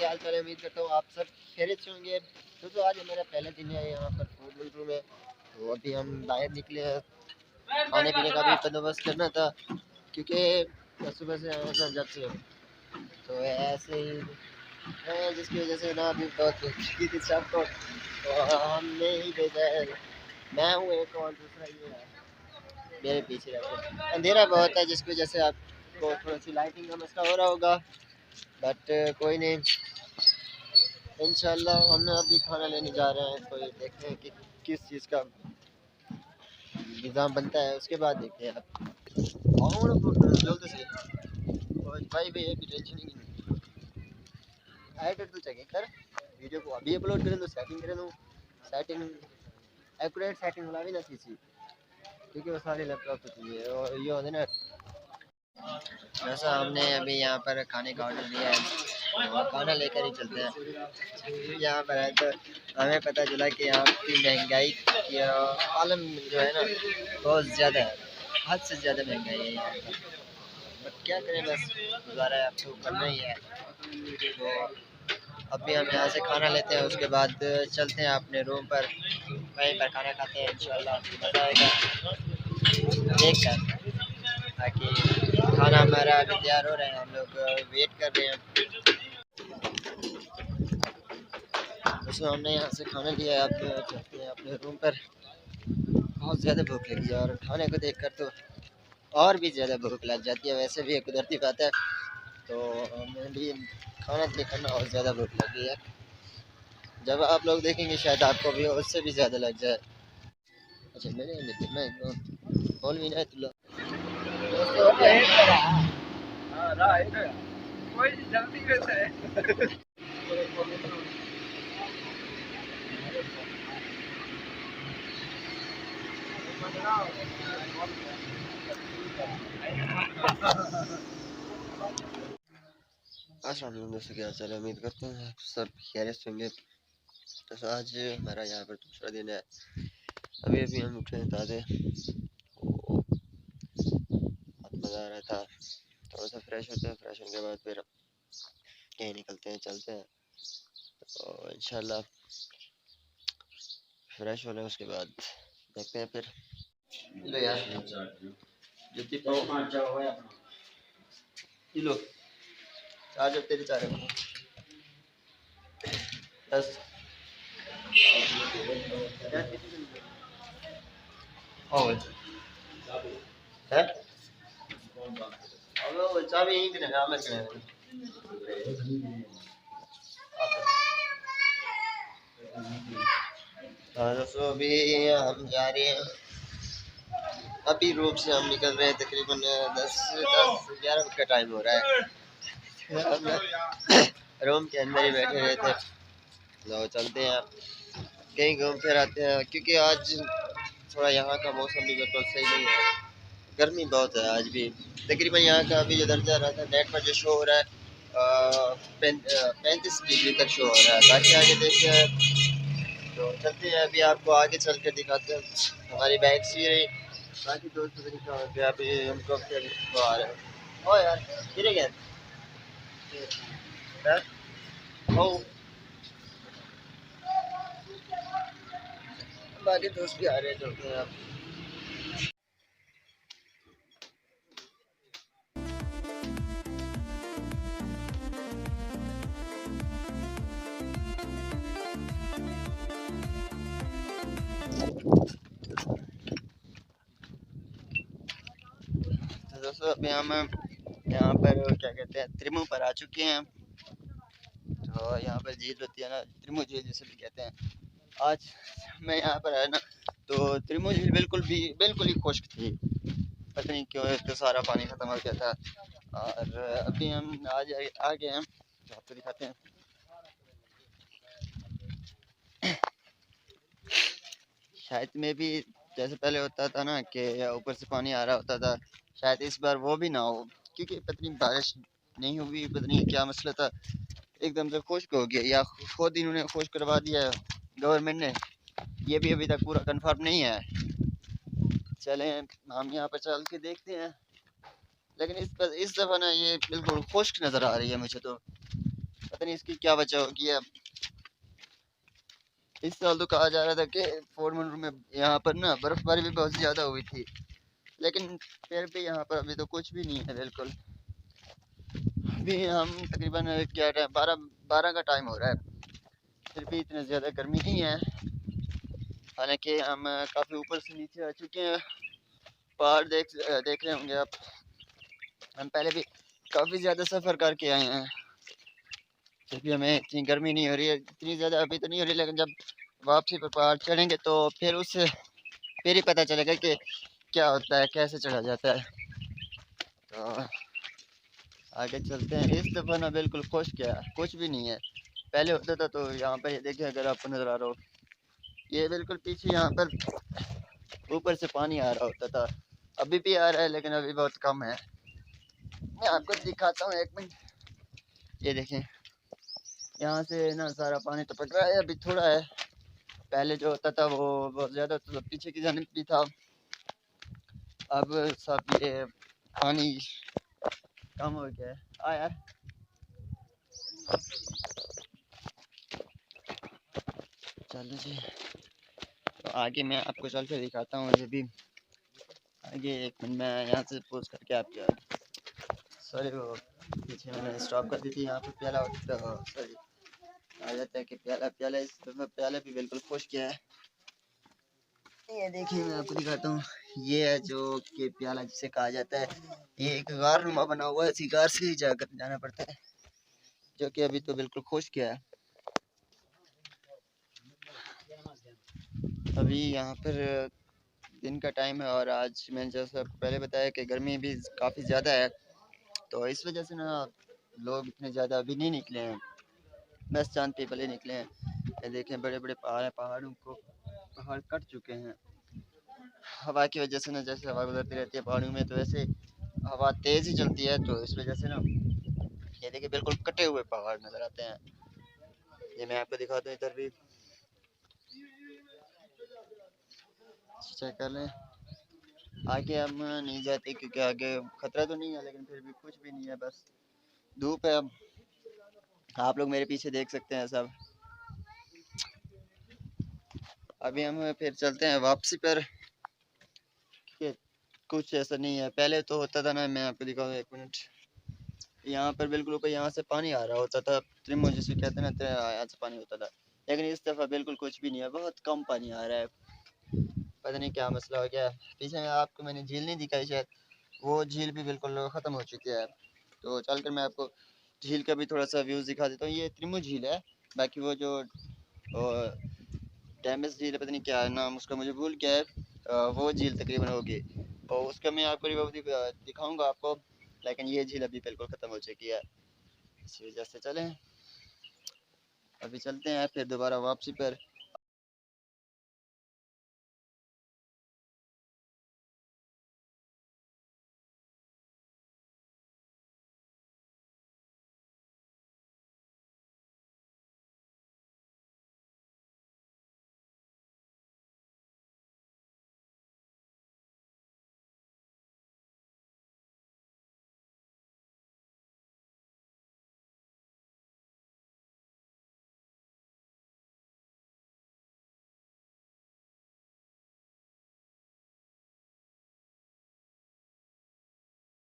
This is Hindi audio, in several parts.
क्या हाल चाल है। उम्मीद करता हूँ आप सब खैरियत से होंगे। तो आज मेरा पहला दिन है यहाँ पर फूड मिल्ट्रू में। तो अभी हम बाहर निकले हैं, खाने पीने का भी बंदोबस्त करना था क्योंकि सुबह से आए ना जब से, तो ऐसे ही है जिसकी वजह से ना अभी बहुत की थी सबको, तो हमने ही भेजा है। मैं हूँ एक और दूसरा ये है मेरे पीछे रहते हैं। अंधेरा बहुत है जिसकी वजह से आपको थोड़ी सी लाइटिंग का मसला हो रहा होगा, बट कोई नहीं। इंशाल्लाह हम अभी खाना लेने जा रहे हैं, कोई देखते हैं कि किस चीज़ का निज़ाम बनता है, उसके बाद देखते हैं। आप जल्दी से भाई भाई एक टेंशन ही नहीं, एडिट तो चाहिए कर वीडियो को अभी अपलोड करें तो सेटिंग करें तो सेटिंग एक्यूरेट सेटिंग वाला भी ना सीसी, क्योंकि वो सारे लैपटॉप पे चाहिए और ये होते ना। वैसा हमने अभी यहाँ पर खाने का ऑर्डर दिया है और खाना लेकर ही चलते हैं। यहाँ पर है तो हमें पता चला कि यहाँ की महंगाई की आलम जो है ना बहुत ज़्यादा है, हद से ज़्यादा महंगाई है यहाँ पर। बट क्या करें, बस गुजारा है, अब तो करना ही है। तो अभी हम यहाँ से खाना लेते हैं, उसके बाद चलते हैं अपने रूम पर, वहीं पर खाना खाते हैं। इंशाल्लाह मज़ा आएगा देख कर, ताकि खाना हमारा अभी तैयार हो रहा है, हम लोग वेट कर रहे हैं। दोस्तों हमने यहाँ से खाना लिया है, अब चलते हैं अपने रूम पर। बहुत ज़्यादा भूख लगी है और खाने को देखकर तो और भी ज़्यादा भूख लग जाती है, वैसे भी एक कुदरती बात है। तो हमें भी खाना देखकर ना और ज़्यादा भूख लगी है। जब आप लोग देखेंगे शायद आपको भी उससे भी ज़्यादा लग जाए। अच्छा मैं बोल भी नहीं कोई जल्दी कैसे अस्सलाम दोस्तों, क्या हाल है। उम्मीद करते हैं आप सब खैरियत से होंगे। तो आज हमारा यहाँ पर दूसरा दिन है। अभी अभी हम उठे हैं ताज़े, बहुत मज़ा आ रहा था। थोड़ा सा फ्रेश होते हैं, फ्रेश होने के बाद फिर कहीं निकलते हैं, चलते हैं। तो इंशाल्लाह फ्रेश हो लें, उसके बाद देखते हैं फिर। लो यार जुत्ती पाओ लो चार्जर तेरे चारे बस और है अब वो चाबी यहीं पे है, मैं कने दोस्तों अभी हम जा रहे हैं। अभी रूम से हम निकल रहे हैं, तकरीबन 10-11 का टाइम हो रहा है। हम रूम के अंदर ही बैठे हुए थे, तो चलते हैं कहीं घूम फिर आते हैं, क्योंकि आज थोड़ा यहाँ का मौसम भी बिल्कुल सही नहीं है, गर्मी बहुत है आज भी। तकरीबन यहाँ का अभी जो दर्जा रहा था नेट पर जो शो हो रहा है 35 डिग्री तक शो हो रहा है। बाकी आगे देखते हैं, तो चलते हैं अभी आपको आगे चल कर दिखाते हैं। हमारी बाइक सी रही, बाकी दोस्तों को दिखाते हैं। अभी हमको आ रहे हैं। ओ यार गिरे गए बाकी दोस्त भी आ रहे हैं, चलते हैं आप। तो दोस्तों अभी हम यहाँ पर क्या कहते हैं त्रिमू पर आ चुके हैं। तो यहाँ पर झील होती है ना, त्रिमू झील जिसे भी कहते हैं। आज मैं यहाँ पर आया ना, तो त्रिमू झील बिल्कुल ही खुश्क थी, पता नहीं क्यों तो सारा पानी ख़त्म हो गया था। और अभी हम आज आ गए हैं, तो आपको दिखाते हैं। शायद में भी जैसे पहले होता था ना कि ऊपर से पानी आ रहा होता था, शायद इस बार वो भी ना हो, क्योंकि पता नहीं बारिश नहीं हुई, पता नहीं क्या मसला था, एकदम से खुश्क हो गया, या खुद इन्होंने खुश्क करवा दिया गवर्नमेंट ने, ये भी अभी तक पूरा कंफर्म नहीं है। चलें हम यहाँ पर चल के देखते हैं, लेकिन इस दफ़ा ना ये बिल्कुल खुश्क नज़र आ रही है मुझे, तो पता नहीं इसकी क्या वजह होगी। अब इस साल तो कहा जा रहा था कि फोर्ट मंडूर में यहाँ पर ना बर्फबारी भी बहुत ज़्यादा हुई थी, लेकिन फिर भी यहाँ पर अभी तो कुछ भी नहीं है बिल्कुल। अभी हम तकरीबन क्या टाइम 12 का टाइम हो रहा है, फिर भी इतनी ज़्यादा गर्मी नहीं है। हालांकि हम काफ़ी ऊपर से नीचे आ चुके हैं। पहाड़ देख रहे होंगे आप। हम पहले भी काफ़ी ज़्यादा सफ़र करके आए हैं, फिर भी हमें इतनी गर्मी नहीं हो रही है। इतनी ज़्यादा अभी तो नहीं हो रही, लेकिन जब वापसी पर पहाड़ चढ़ेंगे तो फिर ही पता चलेगा कि क्या होता है, कैसे चढ़ा जाता है। तो आगे चलते हैं। इस दफ़ा ना बिल्कुल खुश क्या कुछ भी नहीं है। पहले होता था तो यहाँ पर ये देखिए, अगर आपको नज़र आ रहा हो, ये बिल्कुल पीछे यहाँ पर ऊपर से पानी आ रहा होता था। अभी भी आ रहा है लेकिन अभी बहुत कम है। मैं आपको दिखाता हूँ, एक मिनट। ये देखें, यहाँ से ना सारा पानी तो पट रहा है, अभी थोड़ा है। पहले जो होता था वो बहुत ज़्यादा होता था, पीछे की जानिब भी था। अब सब ये पानी कम हो गया है। आ यार, चलो जी। तो आगे मैं आपको चल के दिखाता हूँ। ये भी आगे एक मिनट, मैं यहाँ से पोस्ट करके आपके, सॉरी वो पीछे मैंने स्टॉप कर दी थी। यहाँ पे प्याला, सॉरी आ जाता है कि प्याला प्याला इस प्याला भी बिल्कुल खुश किया है। ये देखिए, मैं आपको दिखाता हूँ। ये है जो कि प्याला जिसे कहा जाता है। ये एक गार नुमा बना हुआ है, इसी गार से ही जाकर जाना पड़ता है, जो कि अभी तो बिल्कुल खुश किया है। अभी यहाँ पर दिन का टाइम है और आज मैंने जैसा आपको पहले बताया कि गर्मी भी काफ़ी ज़्यादा है, तो इस वजह से ना लोग इतने ज़्यादा अभी नहीं निकले हैं। बस चांद पे भले निकले हैं। ये देखें, बड़े बड़े पहाड़ हैं, पहाड़ कट चुके हैं हवा की वजह से ना। जैसे हवा गुजरती रहती है पहाड़ों में, तो वैसे हवा तेज़ ही चलती है, तो इस वजह से ना ये देखिए बिल्कुल कटे हुए पहाड़ नज़र आते हैं। ये मैं आपको दिखाता हूँ, इधर भी चेक कर लें। आगे हम नहीं जाते क्योंकि आगे खतरा तो नहीं है, लेकिन फिर भी कुछ भी नहीं है, बस धूप है। अब आप लोग मेरे पीछे देख सकते हैं सब। अभी हम फिर चलते हैं वापसी पर। कि कुछ ऐसा नहीं है, पहले तो होता था ना, मैं आपको दिखाऊँ, एक मिनट। यहाँ पर बिल्कुल ऊपर यहाँ से पानी आ रहा होता था, त्रिमो जिसे कहते हैं ना, यहाँ से पानी होता था। लेकिन इस दफ़ा बिल्कुल कुछ भी नहीं है, बहुत कम पानी आ रहा है। पता नहीं क्या मसला हो गया। पीछे में आपको मैंने झील नहीं दिखाई शायद, वो झील भी बिल्कुल ख़त्म हो चुकी है। तो चलकर मैं आपको झील का भी थोड़ा सा व्यूज़ दिखा देता हूँ। ये त्रिमो झील है। बाकी वो जो डैमेज झील है, पता नहीं क्या नाम उसका, मुझे भूल गया है। वो झील तकरीबन होगी, और उसका मैं आपको रिव्यू दिखाऊंगा आपको। लेकिन ये झील अभी बिल्कुल ख़त्म हो चुकी है, इसी वजह से चलें अभी चलते हैं फिर दोबारा वापसी पर।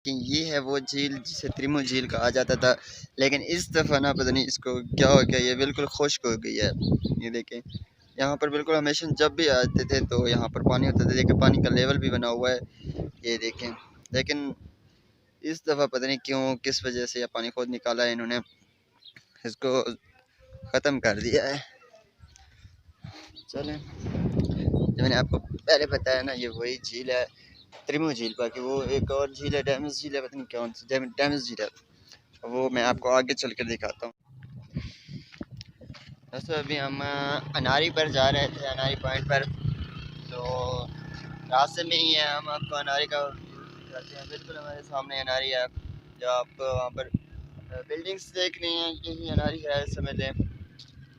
कि ये है वो झील जिसे त्रिमो झील कहा जाता था, लेकिन इस दफ़ा ना पता नहीं इसको क्या हो गया, ये बिल्कुल खुश्क हो गई है। ये देखें, यहाँ पर बिल्कुल हमेशा जब भी आते थे तो यहाँ पर पानी होता था। देखिए पानी का लेवल भी बना हुआ है, ये देखें। लेकिन इस दफ़ा पता नहीं क्यों, किस वजह से यह पानी खुद निकाला है इन्होंने, इसको ख़त्म कर दिया है। चलें, जो मैंने आपको पहले बताया ना, ये वही झील है त्रिमो झील। बाकी वो एक और झील है, डैमेज झील है, पता नहीं कौन सी डैमेज झील है, वो मैं आपको आगे चल कर दिखाता हूँ। दोस्तों अभी हम अनारी पर जा रहे थे, अनारी पॉइंट पर। तो रास्ते में ही है, हम आपको अनारी का दिखाते हैं। बिल्कुल हमारे सामने अनारी है, जो आपको वहाँ पर बिल्डिंग्स देख रही हैं, यही अनारी है समझ लें।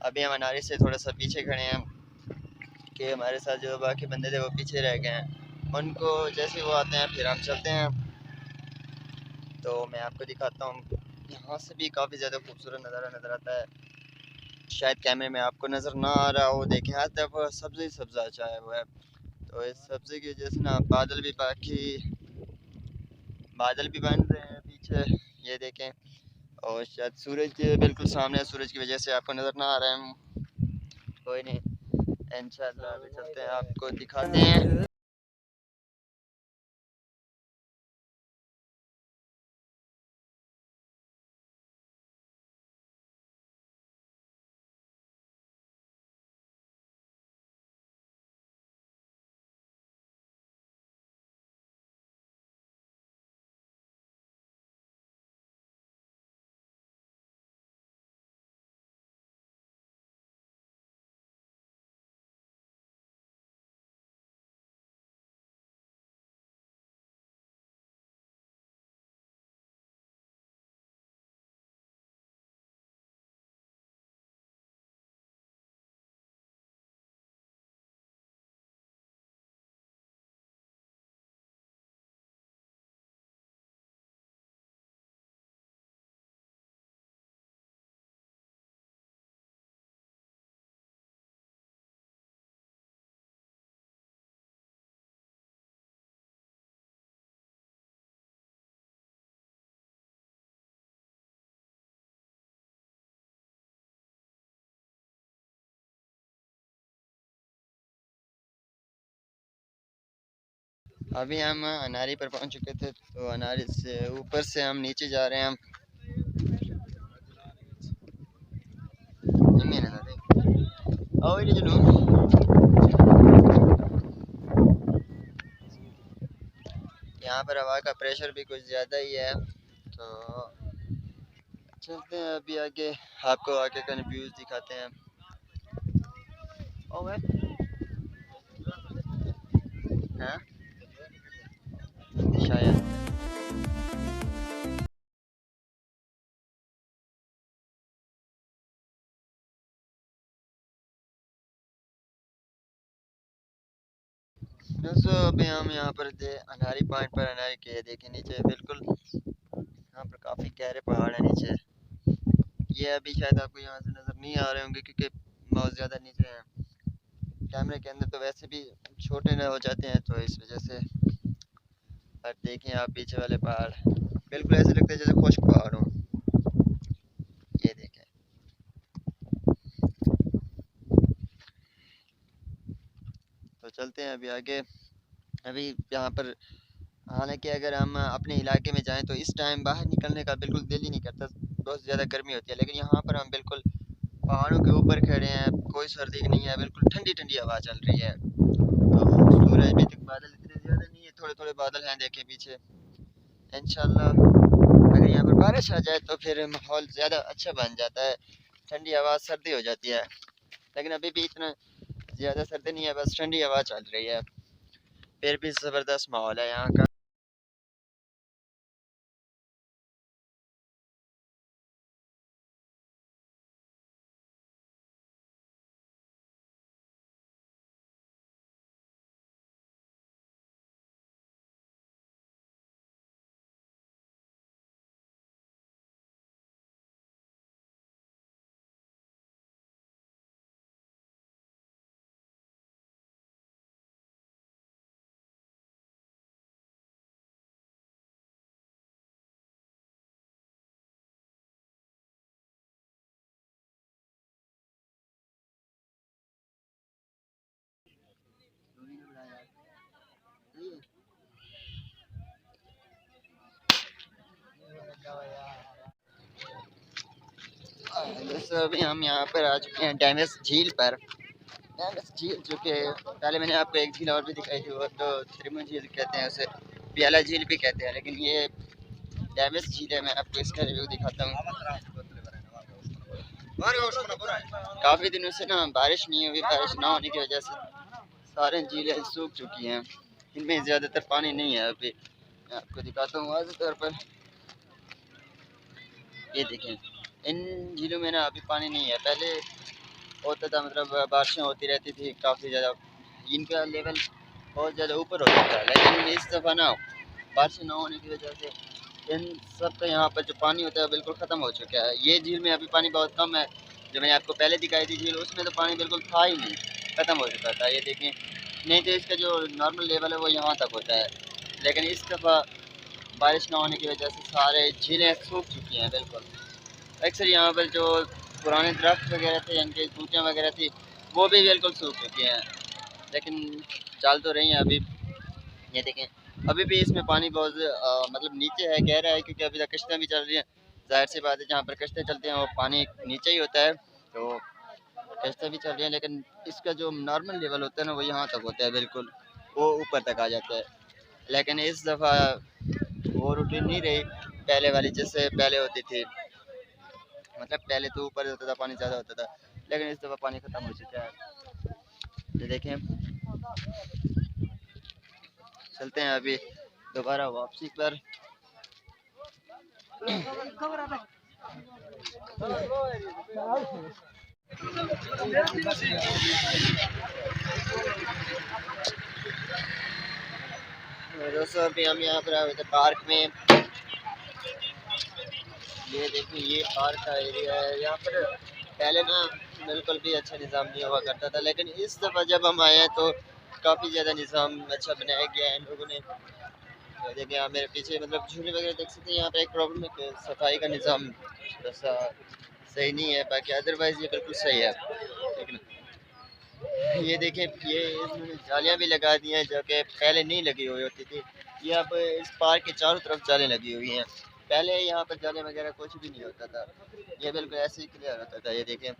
अभी हम अनारी से थोड़ा सा पीछे खड़े हैं कि हमारे साथ जो बाकी बंदे थे वो पीछे रह गए हैं। उनको जैसे वो आते हैं फिर हम चलते हैं। तो मैं आपको दिखाता हूँ यहाँ से भी काफ़ी ज़्यादा खूबसूरत नज़ारा नज़र आता है। शायद कैमरे में आपको नज़र ना आ रहा हो, देखें हर तरफ सब्ज़ ही सब्ज़ा छाया हुआ है। तो इस सब्ज़ी की वजह से ना बादल भी बन रहे हैं पीछे, ये देखें। और शायद सूरज बिल्कुल सामने है, सूरज की वजह से आपको नज़र ना आ रहा है। कोई नहीं, इंशाल्लाह अभी चलते हैं, आपको दिखाते हैं। अभी हम अनारी पर पहुंच चुके थे, तो अनारी से ऊपर से हम नीचे जा रहे हैं। हम आओ ये यहाँ पर हवा का प्रेशर भी कुछ ज़्यादा ही है, तो चलते हैं अभी आगे, आपको आगे का व्यूज़ दिखाते हैं। ओए हाँ शायद दोस्तों, अभी हम यहाँ पर थे अनारी पॉइंट पर। अनारी के देखे नीचे बिल्कुल, यहाँ पर काफ़ी गहरे पहाड़ है नीचे। ये अभी शायद आपको यहाँ से नज़र नहीं आ रहे होंगे क्योंकि बहुत ज़्यादा नीचे हैं। कैमरे के अंदर तो वैसे भी छोटे न हो जाते हैं, तो इस वजह से। और देखें आप पीछे वाले पहाड़, बिल्कुल ऐसे लगते हैं जैसे खुश्क पहाड़ हो। ये देखें, तो चलते हैं अभी आगे। अभी यहाँ पर, हालांकि अगर हम अपने इलाके में जाएं तो इस टाइम बाहर निकलने का बिल्कुल दिल ही नहीं करता, बहुत ज़्यादा गर्मी होती है। लेकिन यहाँ पर हम बिल्कुल पहाड़ों के ऊपर खड़े हैं, कोई सर्दी नहीं है, बिल्कुल ठंडी ठंडी हवा चल रही है। तो सूरज भी तक, बादल इतने ज़्यादा नहीं है, थोड़े थोड़े बादल हैं देखें पीछे। इंशाल्लाह अगर यहाँ पर बारिश आ जाए तो फिर माहौल ज़्यादा अच्छा बन जाता है, ठंडी हवा, सर्दी हो जाती है। लेकिन अभी भी इतना ज़्यादा सर्दी नहीं है, बस ठंडी हवा चल रही है। फिर भी ज़बरदस्त माहौल है यहाँ का। दोस्तों, अभी हम यहाँ पर आ चुके हैं डैमेज झील पर। डैमेज झील, जो कि पहले मैंने आपको एक झील और भी दिखाई थी, वो तो त्रिमुन झील कहते हैं उसे, प्याला झील भी कहते हैं, लेकिन ये डैमेज झील है। मैं आपको इसका रिव्यू दिखाता हूँ। काफ़ी दिनों से ना बारिश नहीं हुई, बारिश ना होने की वजह से सारे झीलें सूख चुकी हैं, इनमें ज़्यादातर पानी नहीं है। अभी मैं आपको दिखाता हूँ वाज़ेह तौर पर, ये देखें। इन झीलों में ना अभी पानी नहीं है, पहले होता था, मतलब बारिशें होती रहती थी काफ़ी ज़्यादा, इनका लेवल बहुत ज़्यादा ऊपर हो जाता है। लेकिन इस दफ़ा ना बारिश ना होने की वजह से इन सब का यहाँ पर जो पानी होता है बिल्कुल ख़त्म हो चुका है। ये झील में अभी पानी बहुत कम है। जो मैंने आपको पहले दिखाई थी झील, उसमें तो पानी बिल्कुल था ही नहीं, ख़त्म हो चुका था। ये देखें, नहीं तो इसका जो नॉर्मल लेवल है वो यहाँ तक होता है, लेकिन इस दफ़ा बारिश ना होने की वजह से सारे झीलें सूख चुकी हैं बिल्कुल। अक्सर यहाँ पर जो पुराने दरख्त वगैरह थे, इनकी टूटियाँ वगैरह थी, वो भी बिल्कुल सूख चुकी हैं, लेकिन चल तो रही हैं अभी। ये देखें, अभी भी इसमें पानी बहुत मतलब नीचे है, गहरा है, क्योंकि अभी तक कश्तियाँ भी चल रही हैं। ज़ाहिर सी बात है, जहाँ पर कश्तियाँ चलती हैं वो पानी नीचे ही होता है, तो कश्तियाँ भी चल रही हैं, लेकिन इसका जो नॉर्मल लेवल होता है ना वो यहाँ तक होता है बिल्कुल, वो ऊपर तक आ जाता है। लेकिन इस दफ़ा वो रूटीन नहीं रही पहले वाली, जैसे पहले होती थी। मतलब पहले तो ऊपर होता था, पानी ज़्यादा होता था, लेकिन इस दफ़ा पानी ख़त्म हो चुका है। ये देखें, चलते हैं अभी दोबारा वापसी पर। दोस्तों अभी हम यहाँ पर आए थे पार्क में। ये देखिए, ये पार्क का एरिया है। यहाँ पर पहले ना बिल्कुल भी अच्छा निज़ाम नहीं हुआ करता था, लेकिन इस दफ़ा जब हम आए हैं तो काफ़ी ज़्यादा निज़ाम अच्छा बनाया गया है इन लोगों ने। देखिए आप मेरे पीछे मतलब झूले वगैरह देख सकते हैं। यहाँ पे एक प्रॉब्लम है कि सफाई का निज़ाम थोड़ा सा सही नहीं है, बाकी अदरवाइज़ ये बिल्कुल सही है। लेकिन ये देखें, ये इसमें जालियाँ भी लगा दी हैं जो कि पहले नहीं लगी हुई होती थी। ये अब इस पार्क के चारों तरफ जालें लगी हुई हैं। पहले यहाँ पर जाले वगैरह कुछ भी नहीं होता था, ये बिल्कुल ऐसे ही क्लियर होता था। ये देखें,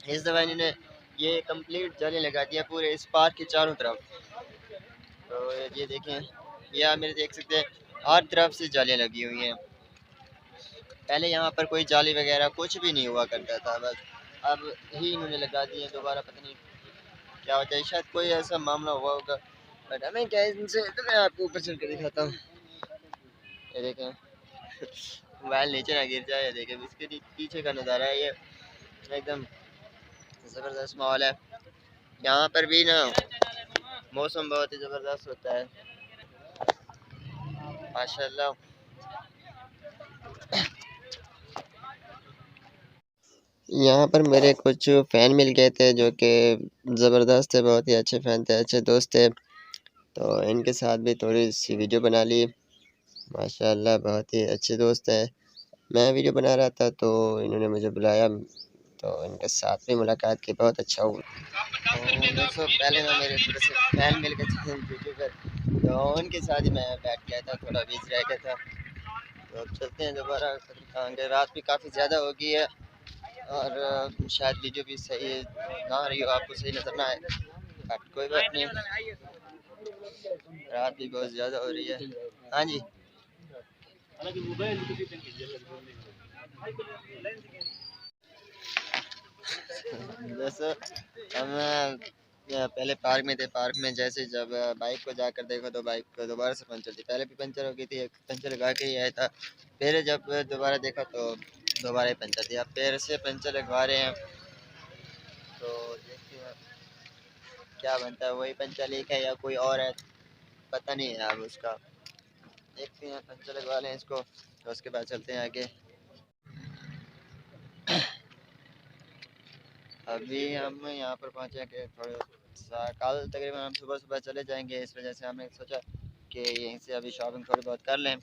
इस दफ़ा इन्होंने ये कंप्लीट जालें लगा दी हैं पूरे इस पार्क के चारों तरफ। तो ये देखें, ये आप मेरे देख सकते हैं, हर तरफ से जालियाँ लगी हुई हैं। पहले यहाँ पर कोई जाली वगैरह कुछ भी नहीं हुआ करता था, बस अब ही इन्होंने लगा दी है दोबारा। पता नहीं क्या वजह है, शायद कोई ऐसा मामला हुआ होगा, बट हमें क्या है इनसे। तो मैं आपको ऊपर चल कर दिखाता हूँ। ये देखें, मोबाइल नीचे ना गिर जाए। ये देखें, इसके पीछे का नज़ारा है ये, एकदम ज़बरदस्त माहौल है। यहाँ पर भी ना मौसम बहुत ही ज़बरदस्त होता है माशाल्लाह। यहाँ पर मेरे कुछ फ़ैन मिल गए थे जो कि ज़बरदस्त थे, बहुत ही अच्छे फ़ैन थे, अच्छे दोस्त थे। तो इनके साथ भी थोड़ी सी वीडियो बना ली। माशाल्लाह बहुत ही अच्छे दोस्त हैं। मैं वीडियो बना रहा था तो इन्होंने मुझे बुलाया, तो इनके साथ भी मुलाकात की, बहुत अच्छा हुआ। तो दोस्तों पहले ना मेरे थोड़े से फ़ैन मिल गए थे यूट्यूबर, तो उनके साथ ही मैं बैठ गया था, थोड़ा बिज़ी रह गया था। तो अब चलते हैं दोबारा, रात भी काफ़ी ज़्यादा हो गई है, और शायद वीडियो भी सही ना आ रही हो, आपको सही नज़र ना आए, बट कोई बात नहीं, रात भी बहुत ज़्यादा हो रही है। हाँ जी, जैसे हम पहले पार्क में थे। पार्क में जैसे जब बाइक को जाकर देखो तो बाइक को दोबारा से पंचर थी, पहले भी पंचर हो गई थी, एक पंचर लगा के ही आया था। फिर जब दोबारा देखा तो दोबारा ही पंचर थी। अब फिर से पंचर लगवा रहे हैं, तो देखते हैं क्या बनता है, वही पंचर लीक है या कोई और है, पता नहीं है अब उसका। देखते हैं, पंचर लगवा लें इसको, तो उसके बाद चलते हैं आगे। अभी हम यहाँ पर पहुँचे कि थोड़े कल तकरीबन हम सुबह सुबह चले जाएंगे, इस वजह से हमने सोचा कि यहीं से अभी शॉपिंग थोड़ी बहुत कर लें,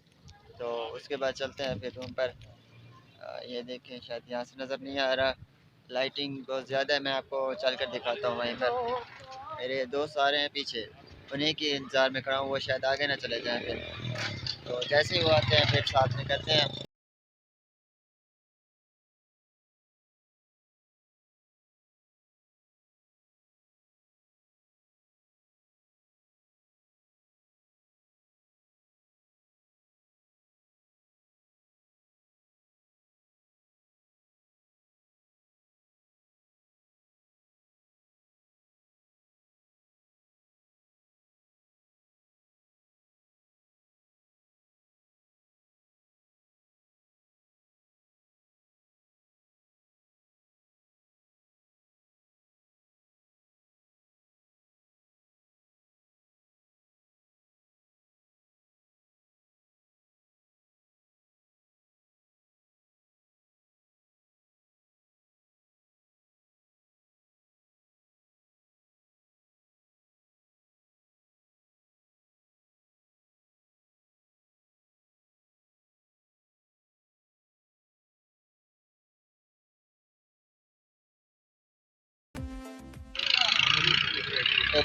तो उसके बाद चलते हैं फिर रूम पर। ये देखें, शायद यहाँ से नज़र नहीं आ रहा, लाइटिंग बहुत ज़्यादा है। मैं आपको चल कर दिखाता हूँ वहीं पर। मेरे दोस्त आ रहे हैं पीछे, उन्हीं के इंतज़ार में खड़ा हूँ, वो शायद आगे ना चले जाएँ फिर। तो जैसे ही वो आते हैं फिर साथ में करते हैं।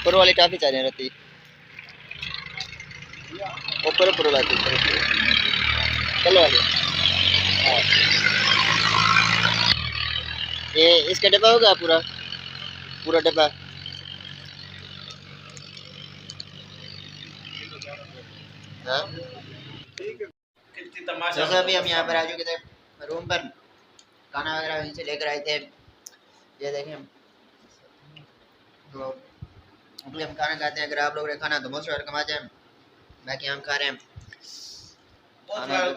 ऊपर वाली काफ़ी चाह रहती ऊपर ऊपर वाली कल वाली। हाँ। ये इसका डब्बा होगा पूरा पूरा डब्बा। हाँ जैसे अभी हम यहाँ पर आ चुके थे रूम पर, खाना वगैरह वहीं से लेकर आए थे। ये देखें तो अभी हम खाना खाते हैं। अगर आप लोग ने खाना तो मोस्ट वेलकम आ जाए। बाकी हम खा रहे हैं खाना।